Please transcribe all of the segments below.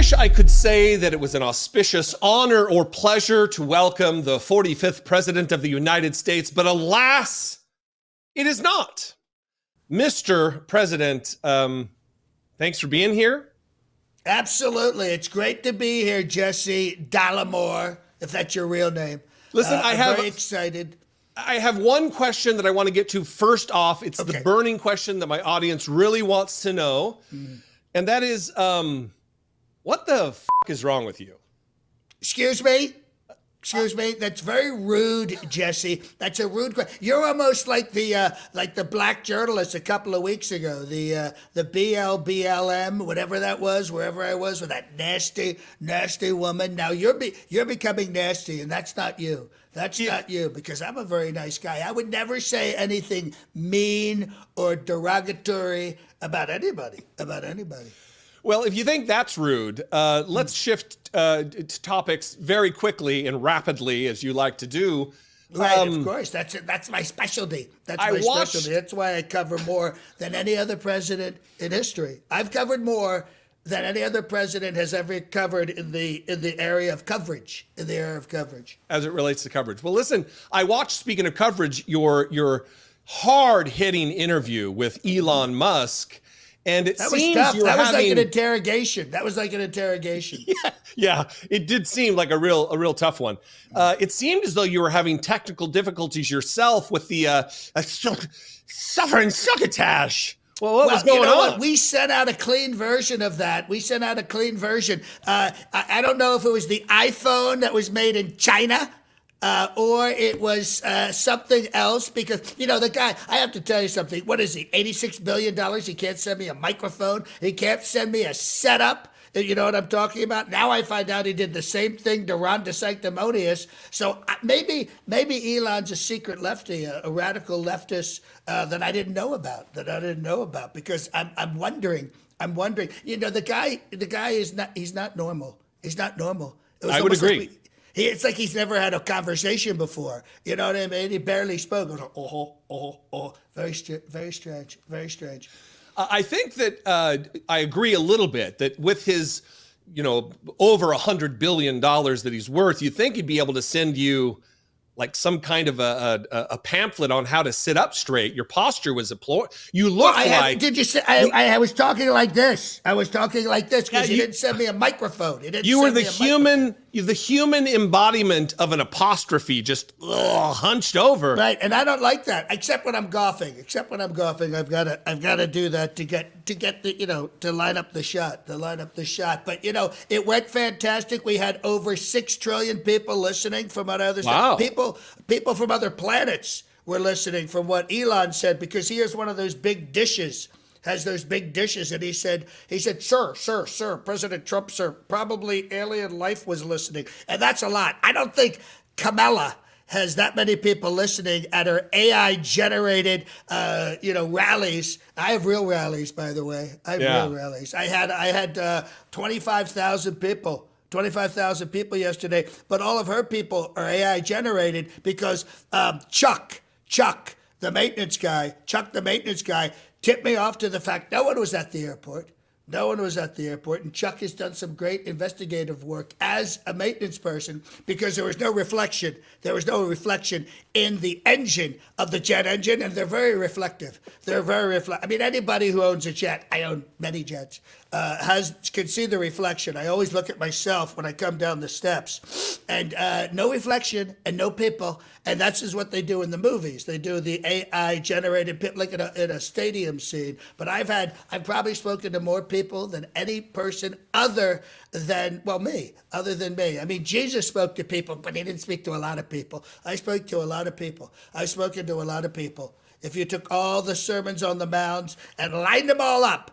wish I could say that it was an auspicious honor or pleasure to welcome the 45th President of the United States, but alas, it is not. Mr. President, thanks for being here. Absolutely. It's great to be here, Jesse Dollemore, if that's your real name. Listen, I'm very excited. I have one question that I want to get to first off. It's the burning question that my audience really wants to know. And that is, what the f*** is wrong with you? Excuse me? Excuse me. That's very rude, Jesse. That's a rude question. You're almost like the black journalist a couple of weeks ago, the BLM, whatever that was, wherever I was with that nasty, nasty woman. Now you're becoming nasty, and that's not you. That's not you, because I'm a very nice guy. I would never say anything mean or derogatory about anybody. Well, if you think that's rude, let's shift to topics very quickly and rapidly, as you like to do. Right, of course. That's my specialty. Specialty. That's why I cover more than any other president in history. I've covered more than any other president has ever covered in the area of coverage. As it relates to coverage. Well, listen, I watched, speaking of coverage, your hard-hitting interview with Elon Musk. And that was tough. That was like an interrogation. Yeah, it did seem like a real tough one. It seemed as though you were having technical difficulties yourself with the suffering succotash. Well, what was going on? We sent out a clean version of that. I don't know if it was the iPhone that was made in China. Or it was something else, because, the guy, I have to tell you something. What is he, $86 billion? He can't send me a microphone. He can't send me a setup. You know what I'm talking about? Now I find out he did the same thing to Ron DeSanctimonious. So maybe Elon's a secret lefty, a radical leftist that I didn't know about, because I'm wondering. The guy is not, he's not normal. I would agree. It's like he's never had a conversation before. You know what I mean? He barely spoke. Very strange. I think that I agree a little bit that with his, over $100 billion that he's worth, you'd think he'd be able to send you like some kind of a pamphlet on how to sit up straight. Your posture was you look like. Did you say I was talking like this? Because he didn't send me a microphone. You were the human embodiment of an apostrophe, just hunched over. Right, and I don't like that. Except when I'm golfing. I've got to do that to get the to line up the shot. But it went fantastic. We had over 6 trillion people listening from other stuff. People from other planets were listening from what Elon said, because he has one of those big dishes. And he said, sir, President Trump, sir, probably alien life was listening. And that's a lot. I don't think Kamala has that many people listening at her AI-generated, rallies. I have real rallies, by the way. I had 25,000 people. 25,000 people yesterday, but all of her people are AI generated, because Chuck, the maintenance guy, tipped me off to the fact no one was at the airport. And Chuck has done some great investigative work as a maintenance person, because there was no reflection. In the engine of the jet engine, and they're very reflective. I mean, anybody who owns a jet, I own many jets, can see the reflection. I always look at myself when I come down the steps, and no reflection and no people. And that's just what they do in the movies. They do the AI generated people, like in a stadium scene. But I've probably spoken to more people than any person other than me. I mean, Jesus spoke to people, but he didn't speak to a lot of people. I spoke to a lot of people. I've spoken to a lot of people. If you took all the sermons on the Mount and lined them all up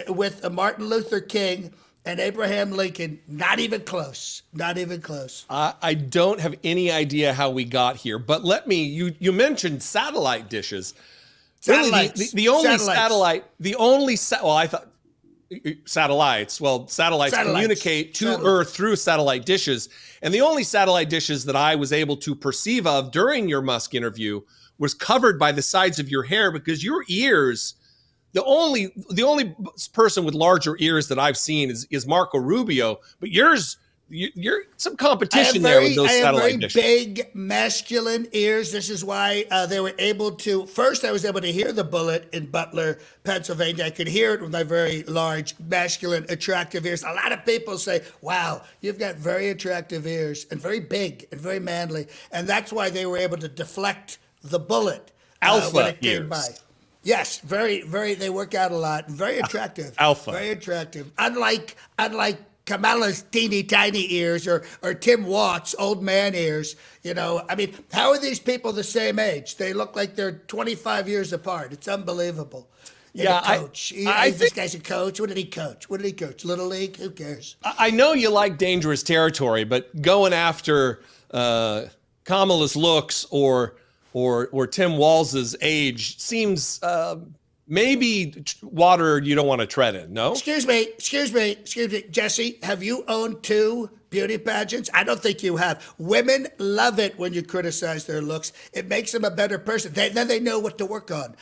with Martin Luther King and Abraham Lincoln, not even close. I don't have any idea how we got here, but you mentioned satellite dishes. Satellites. Satellites communicate to Earth through satellite dishes. And the only satellite dishes that I was able to perceive of during your Musk interview was covered by the sides of your hair, because your ears, the only person with larger ears that I've seen is Marco Rubio, but you're some competition there with those satellite dishes. I have very big masculine ears. This is why they were able to. First, I was able to hear the bullet in Butler, Pennsylvania. I could hear it with my very large, masculine, attractive ears. A lot of people say, "Wow, you've got very attractive ears and very big and very manly," and that's why they were able to deflect the bullet when it came by. Yes, very, very. They work out a lot. Very attractive. Alpha. Very attractive. Unlike Kamala's teeny tiny ears or Tim Watt's old man ears. You know, I mean, how are these people the same age? They look like they're 25 years apart. It's unbelievable. Yeah, coach. I think this guy's a coach. What did he coach? Little League? Who cares? I know you like dangerous territory, but going after Kamala's looks or Tim Walz's age seems maybe water you don't want to tread in. No? Excuse me. Jesse, have you owned 2 beauty pageants? I don't think you have. Women love it when you criticize their looks. It makes them a better person. Then they know what to work on.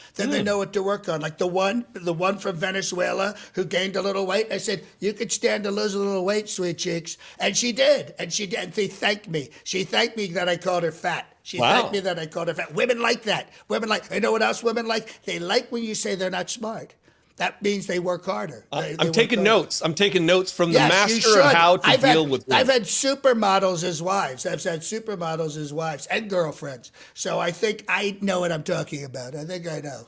Like the one from Venezuela who gained a little weight. I said, "You could stand to lose a little weight, sweet cheeks." And she did. And she thanked me. She thanked me that I called her fat. Thanked me that I called her fat. Women like that. You know what else women like? They like when you say they're not smart. That means they work harder. I'm taking notes. I'm taking notes from the master of how to deal with women. I've had supermodels as wives. And girlfriends. So I think I know what I'm talking about. I think I know.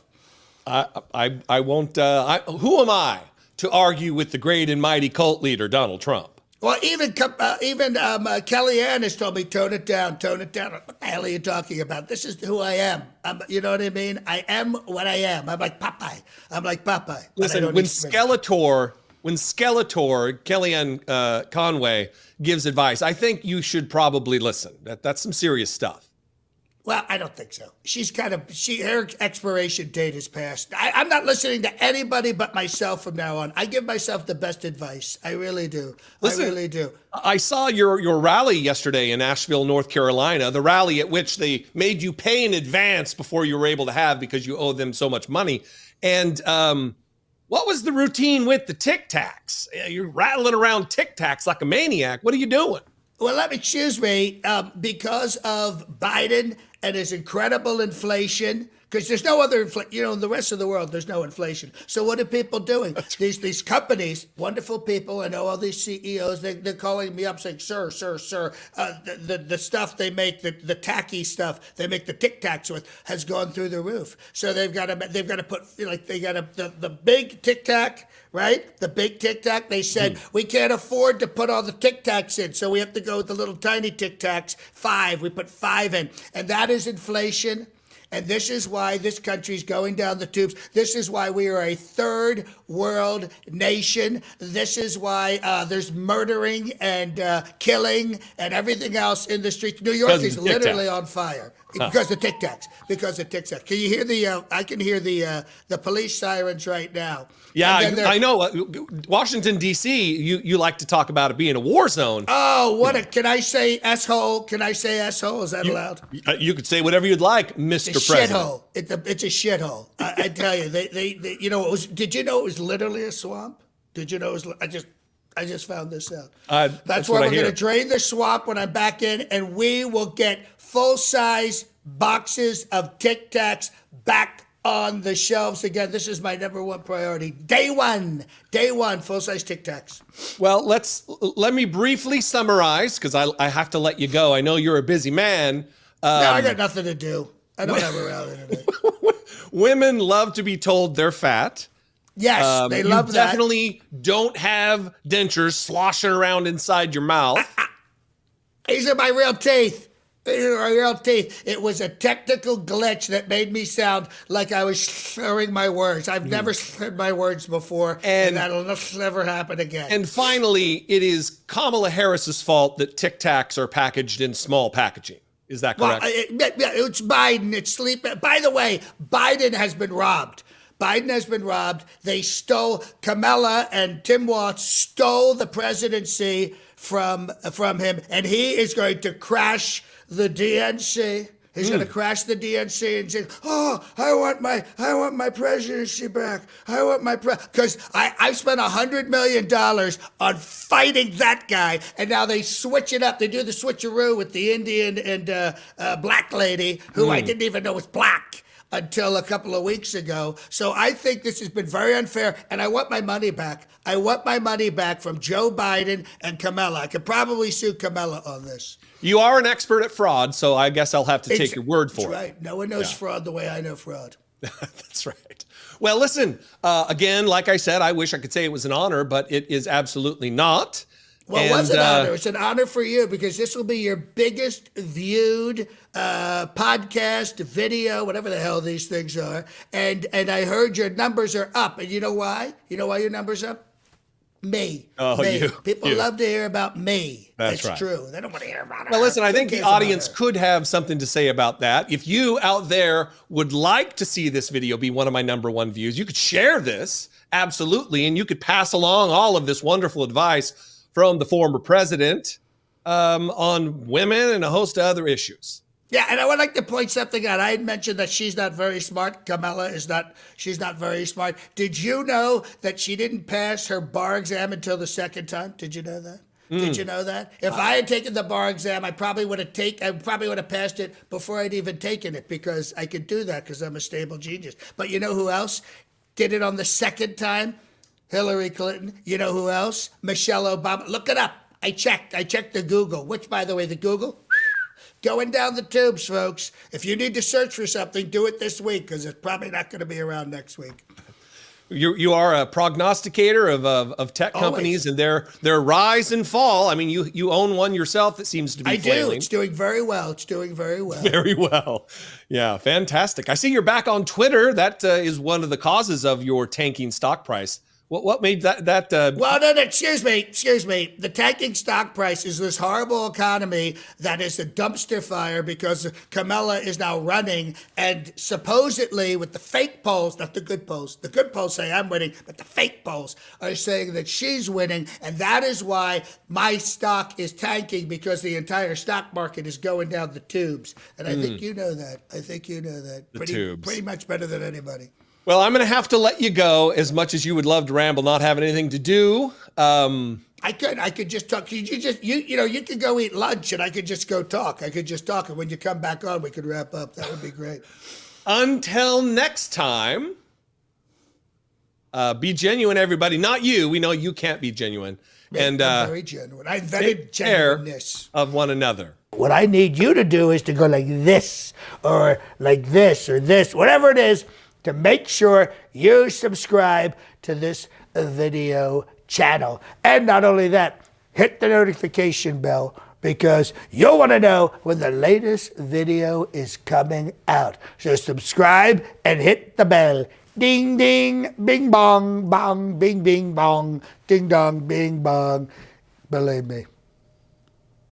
I won't. Who am I to argue with the great and mighty cult leader, Donald Trump? Well, even Kellyanne has told me, tone it down. What the hell are you talking about? This is who I am. You know what I mean? I am what I am. I'm like Popeye. Listen, when Skeletor, Kellyanne Conway gives advice, I think you should probably listen. That's some serious stuff. Well, I don't think so. Her expiration date is passed. I'm not listening to anybody but myself from now on. I give myself the best advice. I really do. Listen, I really do. I saw your rally yesterday in Asheville, North Carolina, the rally at which they made you pay in advance before you were able to have because you owe them so much money. And what was the routine with the Tic Tacs? You're rattling around Tic Tacs like a maniac. What are you doing? Well, excuse me, because of Biden and his incredible inflation, because there's no other inflation, in the rest of the world, there's no inflation. So what are people doing? These companies, wonderful people, I know all these CEOs, they're calling me up saying, sir, the stuff they make, the tacky stuff they make the Tic Tacs with has gone through the roof. So they've got to put, the big Tic Tac, right? The big Tic Tac, they said, we can't afford to put all the Tic Tacs in, so we have to go with the little tiny Tic Tacs, 5. We put 5 in. And that is inflation. And this is why this country's going down the tubes. This is why we are a third world nation. This is why there's murdering and killing and everything else in the streets. New York is literally on fire because of Tic Tacs. Can you hear I can hear the police sirens right now. Yeah, I know. Washington, D.C., you like to talk about it being a war zone. Oh, can I say asshole? Is that allowed? You could say whatever you'd like, Mr. President. Shithole. It's a shithole. I tell you, they did you know it was literally a swamp? Did you know it was? I just found this out. That's why we're going to drain the swamp when I'm back in, and we will get full-size boxes of Tic Tacs back on the shelves again. This is my number one priority. Day one, full-size Tic Tacs. Well, let me briefly summarize, because I have to let you go. I know you're a busy man. No, I got nothing to do. I don't have a rally today. Women love to be told they're fat. Yes, they love that. You definitely don't have dentures sloshing around inside your mouth. These are my real teeth. It was a technical glitch that made me sound like I was slurring my words. I've never slurred my words before, and that'll never happen again. And finally, it is Kamala Harris's fault that Tic Tacs are packaged in small packaging. Is that correct? Well, it's Biden. It's sleep. By the way, Biden has been robbed. They stole, Kamala and Tim Watts stole the presidency from him, and he is going to crash the DNC. He's going to crash the DNC and say, "Oh, I want my presidency back. I want my because I spent $100 million on fighting that guy, and now they switch it up. They do the switcheroo with the Indian and black lady who I didn't even know was black until a couple of weeks ago. So I think this has been very unfair, and I want my money back. I want my money back from Joe Biden and Kamala. I could probably sue Kamala on this. You are an expert at fraud, so I guess I'll have to take your word for it. That's right. No one knows fraud the way I know fraud. That's right. Well, listen, again, like I said, I wish I could say it was an honor, but it is absolutely not. Well, it was an honor. It's an honor for you because this will be your biggest viewed podcast, video, whatever the hell these things are. And I heard your numbers are up. And you know why? You know why your numbers are up? Me. Oh, me. People love to hear about me. That's right. True. They don't want to hear about her. Well, listen, I think the audience could have something to say about that. If you out there would like to see this video be one of my #1 views, you could share this, absolutely, and you could pass along all of this wonderful advice from the former president on women and a host of other issues. Yeah, and I would like to point something out. I had mentioned that she's not very smart. Kamala is not, she's not very smart. Did you know that she didn't pass her bar exam until the second time? Did you know that? Did you know that? If I had taken the bar exam, I probably would have passed it before I'd even taken it because I could do that because I'm a stable genius. But you know who else did it on the second time? Hillary Clinton. You know who else? Michelle Obama. Look it up. I checked the Google, which, by the way, the Google, going down the tubes, folks. If you need to search for something, do it this week because it's probably not going to be around next week. You are a prognosticator of tech companies and their rise and fall. I mean, you own one yourself that seems to be flailing. I do. It's doing very well. It's doing very well. Very well. Yeah, fantastic. I see you're back on Twitter. That is one of the causes of your tanking stock price. What made that? Well, no, excuse me. The tanking stock price is this horrible economy that is a dumpster fire because Kamala is now running, and supposedly with the fake polls, not the good polls. The good polls say I'm winning, but the fake polls are saying that she's winning, and that is why my stock is tanking because the entire stock market is going down the tubes. And I think you know that. Pretty much better than anybody. Well, I'm going to have to let you go as much as you would love to ramble, not having anything to do. I could just talk. You could go eat lunch and I could just go talk. And when you come back on, we could wrap up. That would be great. Until next time, be genuine, everybody. Not you. We know you can't be genuine. I'm very genuine. I invented genuineness of one another. What I need you to do is to go like this or this, whatever it is, to make sure you subscribe to this video channel. And not only that, hit the notification bell because you'll want to know when the latest video is coming out. So subscribe and hit the bell. Ding, ding, bing, bong, bong, bing, bing, bong, ding, dong, bing, bong. Believe me.